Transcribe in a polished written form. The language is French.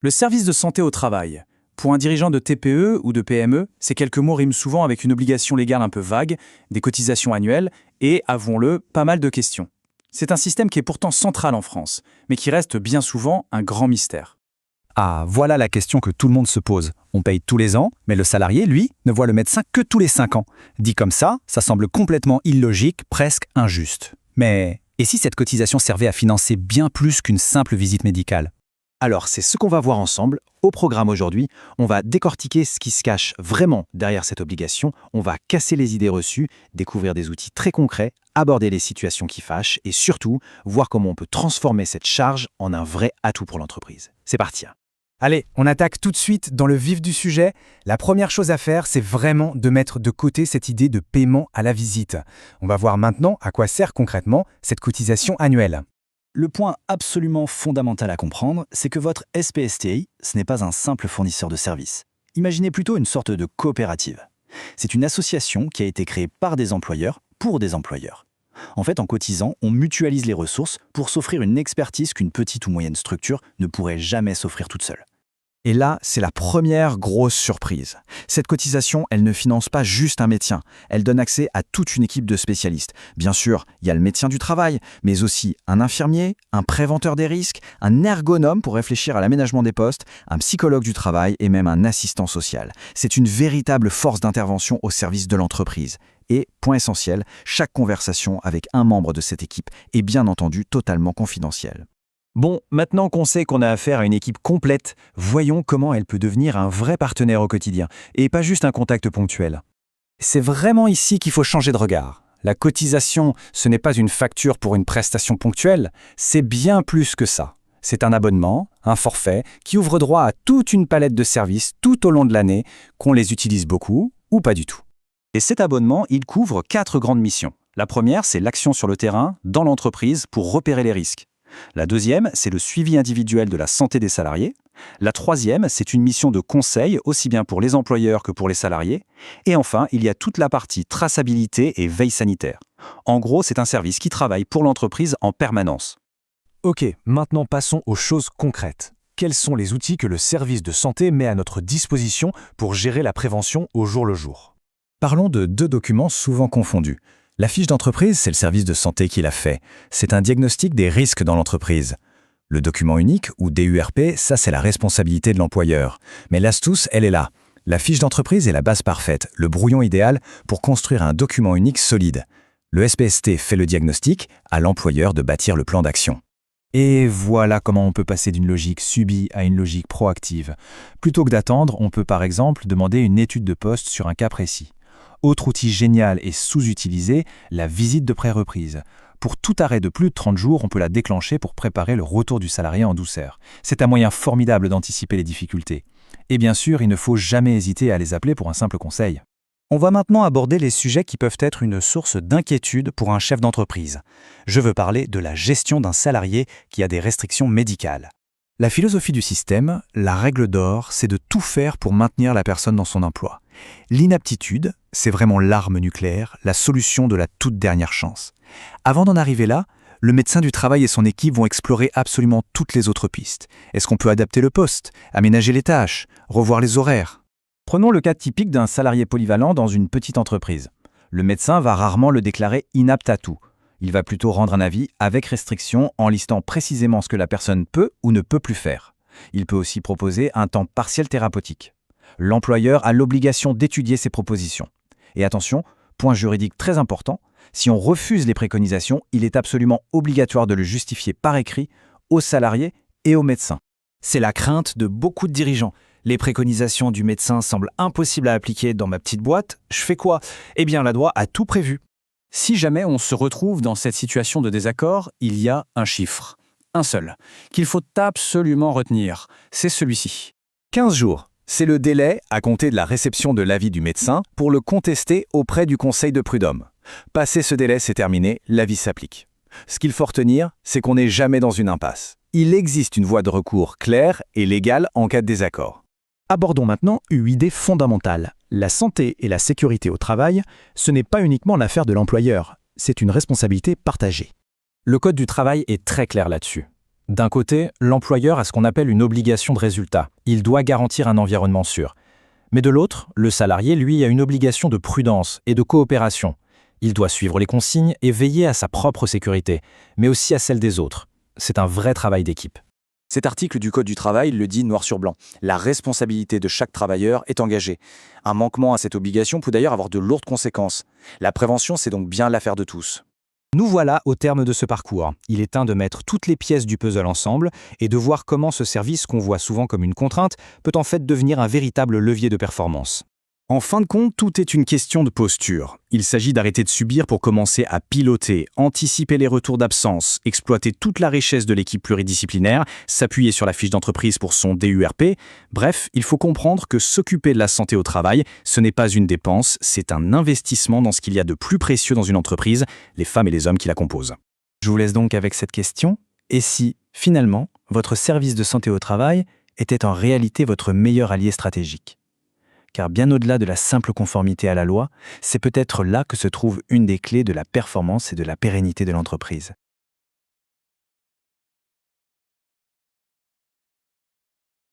Le service de santé au travail. Pour un dirigeant de TPE ou de PME, ces quelques mots riment souvent avec une obligation légale un peu vague, des cotisations annuelles et, avouons-le, pas mal de questions. C'est un système qui est pourtant central en France, mais qui reste bien souvent un grand mystère. Ah, voilà la question que tout le monde se pose. On paye tous les ans, mais le salarié, lui, ne voit le médecin que tous les 5 ans. Dit comme ça semble complètement illogique, presque injuste. Mais et si cette cotisation servait à financer bien plus qu'une simple visite médicale? Alors, c'est ce qu'on va voir ensemble. Au programme aujourd'hui, on va décortiquer ce qui se cache vraiment derrière cette obligation, on va casser les idées reçues, découvrir des outils très concrets, aborder les situations qui fâchent et surtout, voir comment on peut transformer cette charge en un vrai atout pour l'entreprise. C'est parti. Allez, on attaque tout de suite dans le vif du sujet. La première chose à faire, c'est vraiment de mettre de côté cette idée de paiement à la visite. On va voir maintenant à quoi sert concrètement cette cotisation annuelle. Le point absolument fondamental à comprendre, c'est que votre SPSTI, ce n'est pas un simple fournisseur de services. Imaginez plutôt une sorte de coopérative. C'est une association qui a été créée par des employeurs pour des employeurs. En fait, en cotisant, on mutualise les ressources pour s'offrir une expertise qu'une petite ou moyenne structure ne pourrait jamais s'offrir toute seule. Et là, c'est la première grosse surprise. Cette cotisation, elle ne finance pas juste un médecin, elle donne accès à toute une équipe de spécialistes. Bien sûr, il y a le médecin du travail, mais aussi un infirmier, un préventeur des risques, un ergonome pour réfléchir à l'aménagement des postes, un psychologue du travail et même un assistant social. C'est une véritable force d'intervention au service de l'entreprise. Et, point essentiel, chaque conversation avec un membre de cette équipe est bien entendu totalement confidentielle. Bon, maintenant qu'on sait qu'on a affaire à une équipe complète, voyons comment elle peut devenir un vrai partenaire au quotidien, et pas juste un contact ponctuel. C'est vraiment ici qu'il faut changer de regard. La cotisation, ce n'est pas une facture pour une prestation ponctuelle, c'est bien plus que ça. C'est un abonnement, un forfait, qui ouvre droit à toute une palette de services tout au long de l'année, qu'on les utilise beaucoup ou pas du tout. Et cet abonnement, il couvre 4 grandes missions. La première, c'est l'action sur le terrain, dans l'entreprise, pour repérer les risques. La deuxième, c'est le suivi individuel de la santé des salariés. La troisième, c'est une mission de conseil, aussi bien pour les employeurs que pour les salariés. Et enfin, il y a toute la partie traçabilité et veille sanitaire. En gros, c'est un service qui travaille pour l'entreprise en permanence. Ok, maintenant passons aux choses concrètes. Quels sont les outils que le service de santé met à notre disposition pour gérer la prévention au jour le jour? Parlons de 2 documents souvent confondus. La fiche d'entreprise, c'est le service de santé qui l'a fait. C'est un diagnostic des risques dans l'entreprise. Le document unique, ou DURP, ça c'est la responsabilité de l'employeur. Mais l'astuce, elle est là. La fiche d'entreprise est la base parfaite, le brouillon idéal pour construire un document unique solide. Le SPST fait le diagnostic, à l'employeur de bâtir le plan d'action. Et voilà comment on peut passer d'une logique subie à une logique proactive. Plutôt que d'attendre, on peut par exemple demander une étude de poste sur un cas précis. Autre outil génial et sous-utilisé, la visite de pré-reprise. Pour tout arrêt de plus de 30 jours, on peut la déclencher pour préparer le retour du salarié en douceur. C'est un moyen formidable d'anticiper les difficultés. Et bien sûr, il ne faut jamais hésiter à les appeler pour un simple conseil. On va maintenant aborder les sujets qui peuvent être une source d'inquiétude pour un chef d'entreprise. Je veux parler de la gestion d'un salarié qui a des restrictions médicales. La philosophie du système, la règle d'or, c'est de tout faire pour maintenir la personne dans son emploi. L'inaptitude, c'est vraiment l'arme nucléaire, la solution de la toute dernière chance. Avant d'en arriver là, le médecin du travail et son équipe vont explorer absolument toutes les autres pistes. Est-ce qu'on peut adapter le poste, aménager les tâches, revoir les horaires? Prenons le cas typique d'un salarié polyvalent dans une petite entreprise. Le médecin va rarement le déclarer inapte à tout. Il va plutôt rendre un avis avec restriction en listant précisément ce que la personne peut ou ne peut plus faire. Il peut aussi proposer un temps partiel thérapeutique. L'employeur a l'obligation d'étudier ces propositions. Et attention, point juridique très important, si on refuse les préconisations, il est absolument obligatoire de le justifier par écrit aux salariés et aux médecins. C'est la crainte de beaucoup de dirigeants. Les préconisations du médecin semblent impossibles à appliquer dans ma petite boîte. Je fais quoi? Eh bien, la loi a tout prévu. Si jamais on se retrouve dans cette situation de désaccord, il y a un chiffre, un seul, qu'il faut absolument retenir, c'est celui-ci. 15 jours, c'est le délai à compter de la réception de l'avis du médecin pour le contester auprès du conseil de prud'homme. Passé ce délai, c'est terminé, l'avis s'applique. Ce qu'il faut retenir, c'est qu'on n'est jamais dans une impasse. Il existe une voie de recours claire et légale en cas de désaccord. Abordons maintenant une idée fondamentale. La santé et la sécurité au travail, ce n'est pas uniquement l'affaire de l'employeur, c'est une responsabilité partagée. Le Code du travail est très clair là-dessus. D'un côté, l'employeur a ce qu'on appelle une obligation de résultat. Il doit garantir un environnement sûr. Mais de l'autre, le salarié, lui, a une obligation de prudence et de coopération. Il doit suivre les consignes et veiller à sa propre sécurité, mais aussi à celle des autres. C'est un vrai travail d'équipe. Cet article du Code du travail le dit noir sur blanc. La responsabilité de chaque travailleur est engagée. Un manquement à cette obligation peut d'ailleurs avoir de lourdes conséquences. La prévention, c'est donc bien l'affaire de tous. Nous voilà au terme de ce parcours. Il est temps de mettre toutes les pièces du puzzle ensemble et de voir comment ce service qu'on voit souvent comme une contrainte peut en fait devenir un véritable levier de performance. En fin de compte, tout est une question de posture. Il s'agit d'arrêter de subir pour commencer à piloter, anticiper les retours d'absence, exploiter toute la richesse de l'équipe pluridisciplinaire, s'appuyer sur la fiche d'entreprise pour son DURP. Bref, il faut comprendre que s'occuper de la santé au travail, ce n'est pas une dépense, c'est un investissement dans ce qu'il y a de plus précieux dans une entreprise, les femmes et les hommes qui la composent. Je vous laisse donc avec cette question. Et si, finalement, votre service de santé au travail était en réalité votre meilleur allié stratégique ? Car bien au-delà de la simple conformité à la loi, c'est peut-être là que se trouve une des clés de la performance et de la pérennité de l'entreprise.